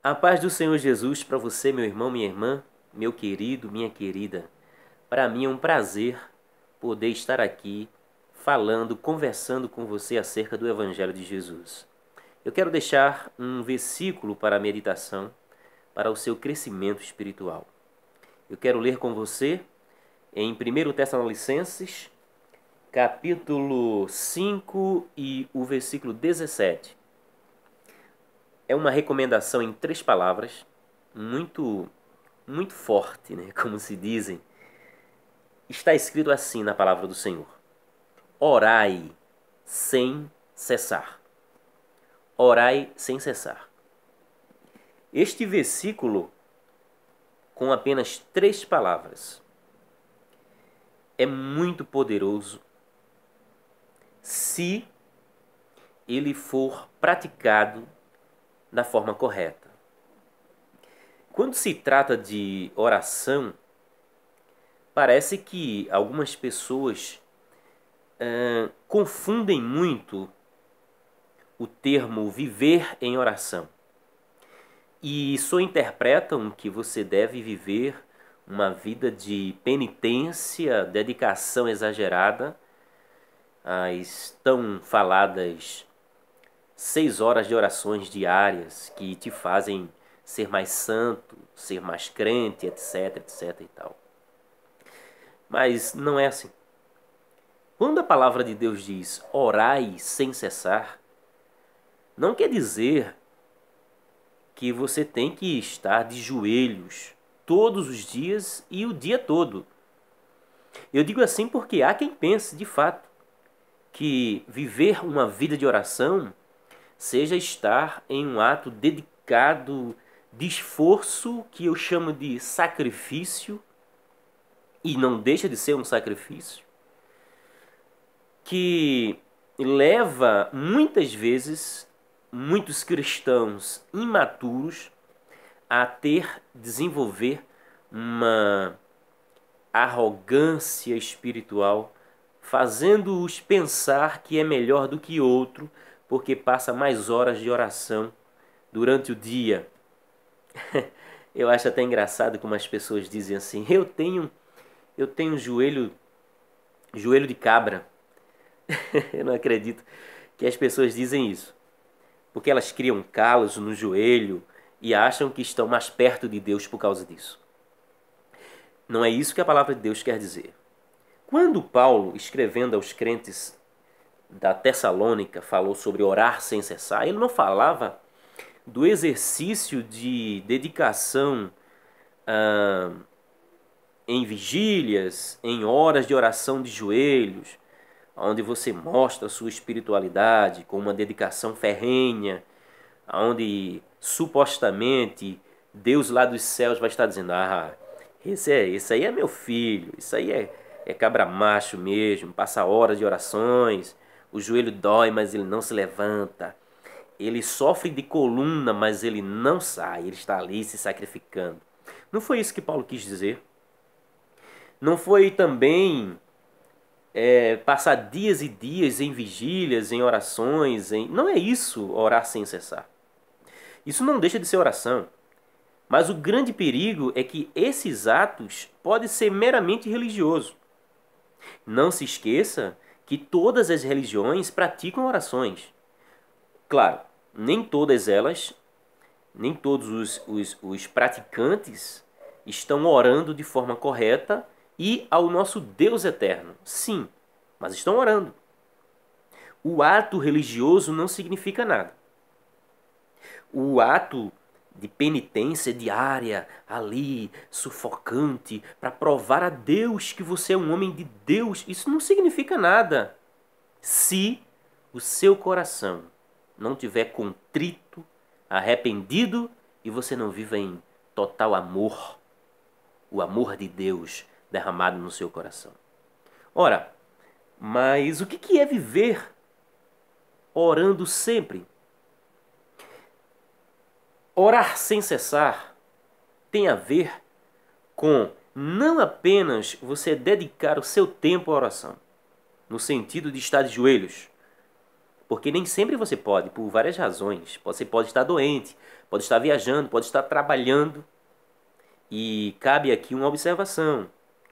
A paz do Senhor Jesus para você, meu irmão, minha irmã, meu querido, minha querida. Para mim é um prazer poder estar aqui falando, conversando com você acerca do Evangelho de Jesus. Eu quero deixar um versículo para a meditação, para o seu crescimento espiritual. Eu quero ler com você em 1 Tessalonicenses, capítulo 5 e o versículo 17. É uma recomendação em 3 palavras, muito forte, né? Como se dizem. Está escrito assim na palavra do Senhor: orai sem cessar. Orai sem cessar. Este versículo, com apenas 3 palavras, é muito poderoso se ele for praticado da forma correta. Quando se trata de oração, parece que algumas pessoas confundem muito o termo viver em oração e só interpretam que você deve viver uma vida de penitência, dedicação exagerada às tão faladas 6 horas de orações diárias que te fazem ser mais santo, ser mais crente, etc, etc e tal. Mas não é assim. Quando a palavra de Deus diz orai sem cessar, não quer dizer que você tem que estar de joelhos todos os dias e o dia todo. Eu digo assim porque há quem pense, de fato, que viver uma vida de oração seja estar em um ato dedicado de esforço, que eu chamo de sacrifício, e não deixa de ser um sacrifício, que leva muitas vezes muitos cristãos imaturos a desenvolver uma arrogância espiritual, fazendo-os pensar que é melhor do que outro, porque passa mais horas de oração durante o dia. Eu acho até engraçado como as pessoas dizem assim: eu tenho joelho de cabra. Eu não acredito que as pessoas dizem isso, porque elas criam calos no joelho e acham que estão mais perto de Deus por causa disso. Não é isso que a palavra de Deus quer dizer. Quando Paulo, escrevendo aos crentes da Tessalônica, falou sobre orar sem cessar, ele não falava do exercício de dedicação em vigílias, em horas de oração de joelhos, onde você mostra a sua espiritualidade com uma dedicação ferrenha, onde supostamente Deus lá dos céus vai estar dizendo: ah, esse aí é meu filho, isso aí é cabra macho mesmo, passa horas de orações, o joelho dói, mas ele não se levanta, ele sofre de coluna, mas ele não sai, ele está ali se sacrificando. Não foi isso que Paulo quis dizer. Não foi também passar dias e dias em vigílias, em orações, não é isso, orar sem cessar. Isso não deixa de ser oração. Mas o grande perigo é que esses atos podem ser meramente religiosos. Não se esqueça que todas as religiões praticam orações. Claro, nem todas elas, nem todos os praticantes estão orando de forma correta e ao nosso Deus eterno. Sim, mas estão orando. O ato religioso não significa nada. O ato de penitência diária, ali, sufocante, para provar a Deus que você é um homem de Deus, isso não significa nada. Se o seu coração não tiver contrito, arrependido e você não vive em total amor, o amor de Deus derramado no seu coração. Ora, mas o que é viver orando sempre? Orar sem cessar tem a ver com não apenas você dedicar o seu tempo à oração, no sentido de estar de joelhos, Porque nem sempre você pode, por várias razões. Você pode estar doente, pode estar viajando, pode estar trabalhando. E cabe aqui uma observação: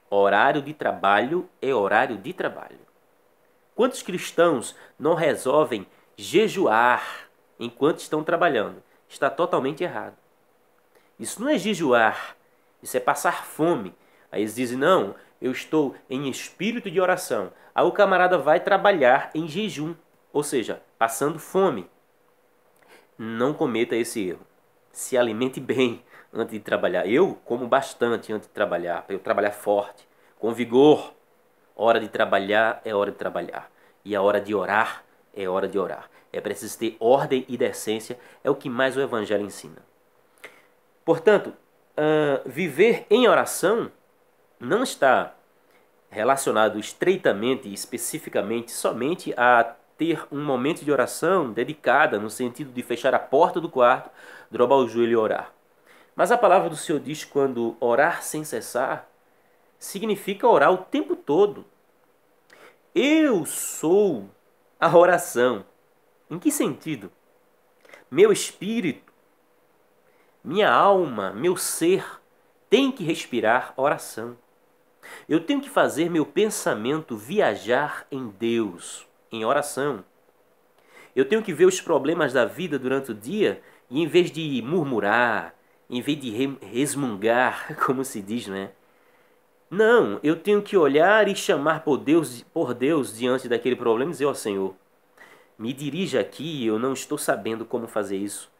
horário de trabalho é horário de trabalho. Quantos cristãos não resolvem jejuar enquanto estão trabalhando? Está totalmente errado. Isso não é jejuar, isso é passar fome. Aí eles dizem, não, eu estou em espírito de oração. Aí o camarada vai trabalhar em jejum, ou seja, passando fome. Não cometa esse erro. Se alimente bem antes de trabalhar. Eu como bastante antes de trabalhar, para eu trabalhar forte, com vigor. Hora de trabalhar é hora de trabalhar. E a hora de orar é hora de orar. É preciso ter ordem e decência, é o que mais o Evangelho ensina. Portanto, viver em oração não está relacionado estreitamente e especificamente somente a ter um momento de oração dedicada no sentido de fechar a porta do quarto, dobrar o joelho e orar. Mas a palavra do Senhor diz quando orar sem cessar, significa orar o tempo todo. Eu sou a oração. Em que sentido? Meu espírito, minha alma, meu ser tem que respirar oração. Eu tenho que fazer meu pensamento viajar em Deus, em oração. Eu tenho que ver os problemas da vida durante o dia e em vez de murmurar, em vez de resmungar, como se diz, né? Não, eu tenho que olhar e chamar por Deus diante daquele problema e dizer, ó Senhor, me dirija aqui, eu não estou sabendo como fazer isso.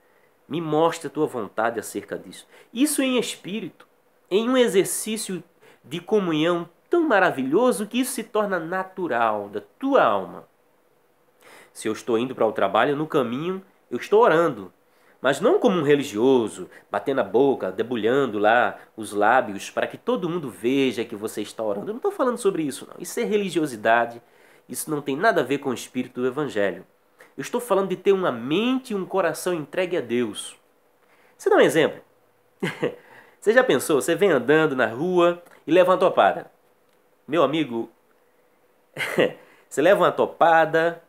Me mostre a tua vontade acerca disso. Isso em espírito, em um exercício de comunhão tão maravilhoso que isso se torna natural da tua alma. Se eu estou indo para o trabalho, no caminho, eu estou orando. Mas não como um religioso, batendo a boca, debulhando lá os lábios para que todo mundo veja que você está orando. Eu não estou falando sobre isso, não. Isso é religiosidade. Isso não tem nada a ver com o espírito do Evangelho. Eu estou falando de ter uma mente e um coração entregue a Deus. Você dá um exemplo? Você já pensou? Você vem andando na rua e leva uma topada. Meu amigo, você leva uma topada,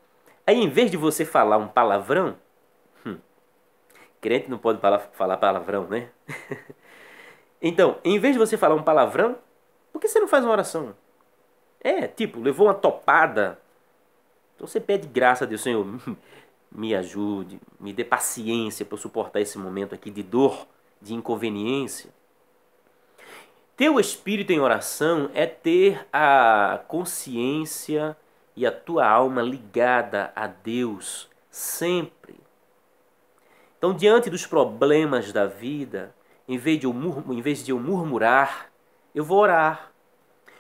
aí em vez de você falar um palavrão, crente não pode falar palavrão, né? Então, em vez de você falar um palavrão, por que você não faz uma oração? Tipo, levou uma topada. Então você pede graça a Deus, Senhor, me ajude, me dê paciência para eu suportar esse momento aqui de dor, de inconveniência. Ter o espírito em oração é ter a consciência e a tua alma ligada a Deus sempre. Então, diante dos problemas da vida, em vez de eu murmurar, eu vou orar.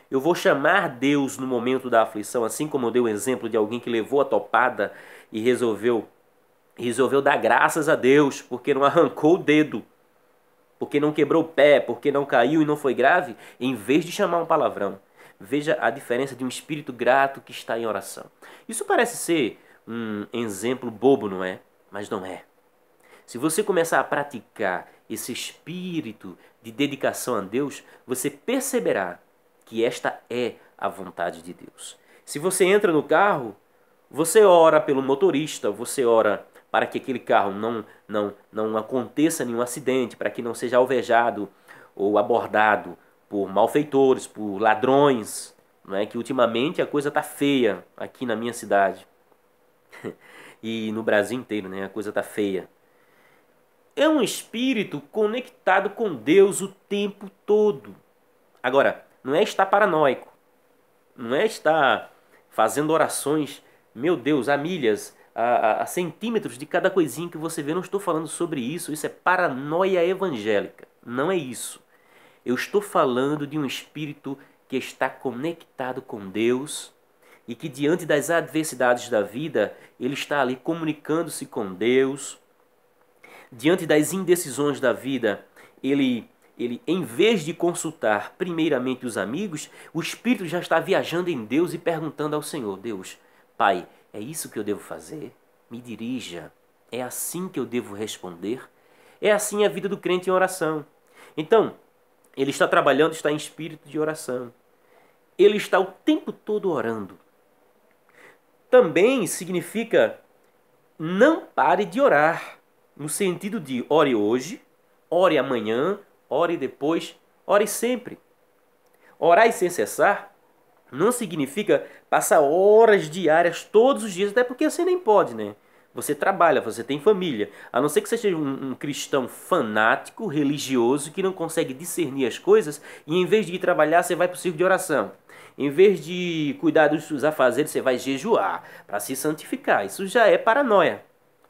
Eu vou chamar Deus no momento da aflição, assim como eu dei o exemplo de alguém que levou a topada e resolveu dar graças a Deus porque não arrancou o dedo, porque não quebrou o pé, porque não caiu e não foi grave, em vez de chamar um palavrão. Veja a diferença de um espírito grato que está em oração. Isso parece ser um exemplo bobo, não é? Mas não é. Se você começar a praticar esse espírito de dedicação a Deus, você perceberá que esta é a vontade de Deus. Se você entra no carro, você ora pelo motorista, você ora para que aquele carro não aconteça nenhum acidente, para que não seja alvejado ou abordado por malfeitores, por ladrões, não é? Que ultimamente a coisa está feia aqui na minha cidade e no Brasil inteiro, né? A coisa está feia. É um espírito conectado com Deus o tempo todo. Agora, não é estar paranoico, não é estar fazendo orações, meu Deus, a milhas, a centímetros de cada coisinha que você vê. Eu não estou falando sobre isso, isso é paranoia evangélica, não é isso. Eu estou falando de um espírito que está conectado com Deus e que diante das adversidades da vida, ele está ali comunicando-se com Deus. Diante das indecisões da vida, ele em vez de consultar primeiramente os amigos, o espírito já está viajando em Deus e perguntando ao Senhor, Deus, Pai, é isso que eu devo fazer? Me dirija. É assim que eu devo responder? É assim a vida do crente em oração. Então, ele está trabalhando, está em espírito de oração. Ele está o tempo todo orando. Também significa não pare de orar, no sentido de ore hoje, ore amanhã, ore depois, ore sempre. Orar sem cessar não significa passar horas diárias todos os dias, até porque você nem pode, né? Você trabalha, você tem família. A não ser que você seja um cristão fanático, religioso, que não consegue discernir as coisas, e em vez de ir trabalhar, você vai para o círculo de oração. Em vez de cuidar dos seus afazeres, você vai jejuar para se santificar. Isso já é paranoia.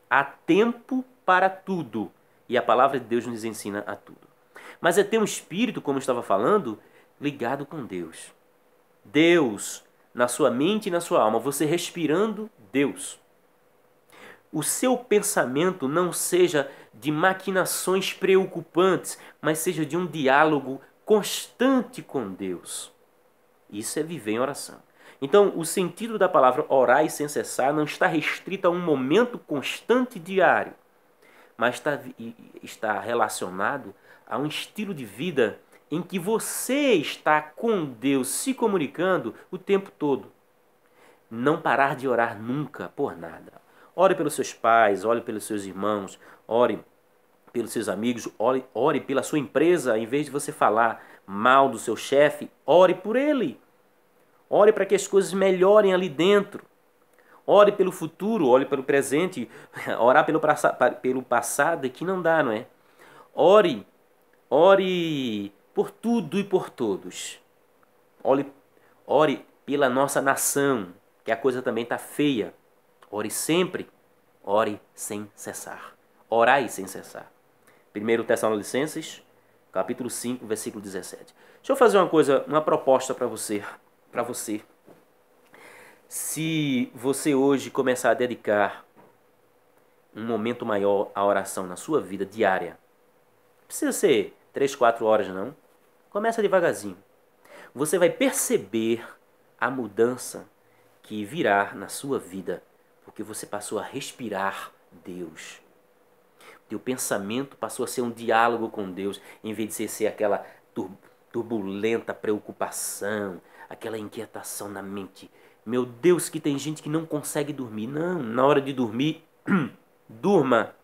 Há tempo para tudo. E a palavra de Deus nos ensina a tudo. Mas é ter um espírito, como eu estava falando, ligado com Deus. Deus na sua mente e na sua alma, você respirando Deus. O seu pensamento não seja de maquinações preocupantes, mas seja de um diálogo constante com Deus. Isso é viver em oração. Então, o sentido da palavra orar e sem cessar não está restrito a um momento constante diário, mas está relacionado a um estilo de vida em que você está com Deus se comunicando o tempo todo. Não parar de orar nunca por nada. Ore pelos seus pais, ore pelos seus irmãos, ore pelos seus amigos, ore pela sua empresa. Em vez de você falar mal do seu chefe, ore por ele. Ore para que as coisas melhorem ali dentro. Ore pelo futuro, ore pelo presente. Orar pelo passado é que não dá, não é? Ore por tudo e por todos. Ore pela nossa nação, que a coisa também está feia. Ore sempre, ore sem cessar. Orai sem cessar. 1 Tessalonicenses, capítulo 5, versículo 17. Deixa eu fazer uma proposta para você. Se você hoje começar a dedicar um momento maior à oração na sua vida diária, não precisa ser 3, 4 horas não. Começa devagarzinho. Você vai perceber a mudança que virá na sua vida, porque você passou a respirar Deus. Teu pensamento passou a ser um diálogo com Deus, em vez de ser aquela turbulenta preocupação, aquela inquietação na mente. Meu Deus, que tem gente que não consegue dormir. Não, na hora de dormir, durma.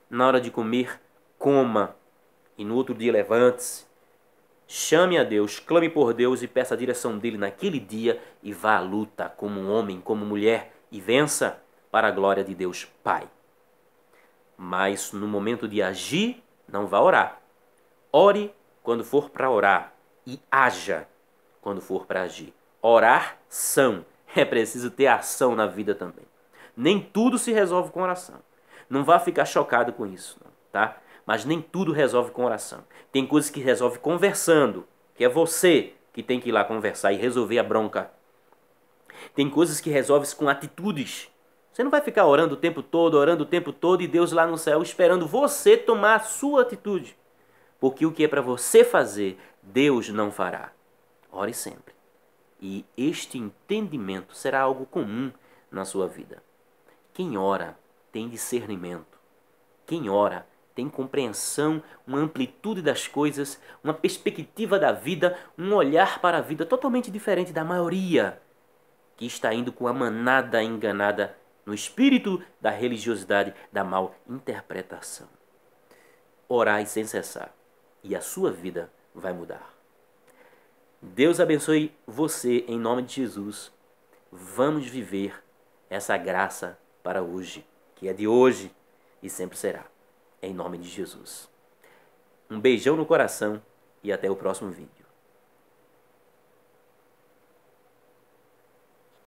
Na hora de comer, coma. E no outro dia, levante-se. Chame a Deus, clame por Deus e peça a direção dele naquele dia e vá à luta como um homem, como mulher e vença para a glória de Deus Pai. Mas no momento de agir, não vá orar. Ore quando for para orar e haja quando for para agir. Oração. É preciso ter ação na vida também. Nem tudo se resolve com oração. Não vá ficar chocado com isso, não, tá? Mas nem tudo resolve com oração. Tem coisas que resolve conversando, que é você que tem que ir lá conversar e resolver a bronca. Tem coisas que resolve com atitudes. Você não vai ficar orando o tempo todo e Deus lá no céu esperando você tomar a sua atitude. Porque o que é para você fazer, Deus não fará. Ore sempre. E este entendimento será algo comum na sua vida. Quem ora tem discernimento. Quem ora tem compreensão, uma amplitude das coisas, uma perspectiva da vida, um olhar para a vida totalmente diferente da maioria que está indo com a manada enganada no espírito da religiosidade, da mal interpretação. Orai sem cessar e a sua vida vai mudar. Deus abençoe você em nome de Jesus. Vamos viver essa graça para hoje, que é de hoje e sempre será. Em nome de Jesus. Um beijão no coração e até o próximo vídeo.